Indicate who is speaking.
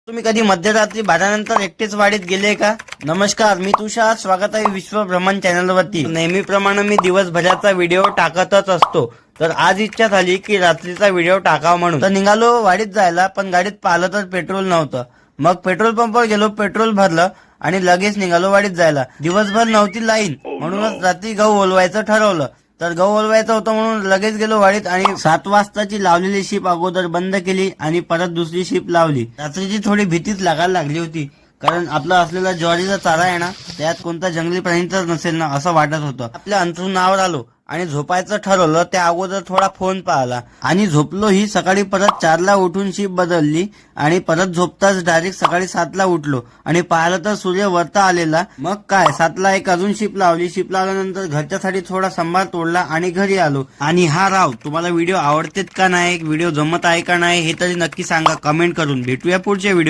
Speaker 1: तुम्ही कधी मध्यरात्री 12 नंतर एकटेच वाडीत गेले का? नमस्कार, मी तुषार. स्वागत आहे विश्व भ्रमण चॅनलवरती. नेहमीप्रमाणे मी दिवसभराचा व्हिडिओ टाकतच असतो. तर आज इच्छा झाली की रात्रीचा व्हिडिओ टाकावा म्हणून तर निघालो वाडीत जायला. पण गाडीत पाहिलं तर पेट्रोल नव्हतं. मग पेट्रोल पंपवर गेलो, पेट्रोल भरलं आणि लगेच निघालो वाडीत जायला. दिवसभर नव्हती लाईन, म्हणूनच रात्री गहू ओलवायचं ठरवलं. तर गहू ओलवायचं होतं म्हणून लगेच गेलो वाडीत आणि 7 वाजताची लावलेली शिप अगोदर बंद केली आणि परत दुसरी शिप लावली. रात्रीची थोडी भीतीच लागायला लागली होती, कारण आपला असलेला ज्वारीचा चारा आहे ना, त्यात कोणता जंगली प्राणी तर नसेल ना असं वाटत होतं. आपल्या अंथरुणावर आलो आणि झोपायचं ठरवलं. त्या अगोदर थोडा फोन पाहिला आणि झोपलो. ही सकाळी परत 4ला उठून शिप बदलली आणि परत झोपताच डायरेक्ट सकाळी 7ला उठलो आणि पाहिलं तर सूर्य वरता आलेला. मग काय 7ला एक अजून शिप लावली. शिप लावल्यानंतर घरच्यासाठी थोडा सांबार तोडला आणि घरी आलो. आणि हा राव, तुम्हाला व्हिडिओ आवडतेत का नाही, व्हिडिओ जमत आहे का नाही हे तरी नक्की सांगा कमेंट करून. भेटूया पुढच्या व्हिडिओ.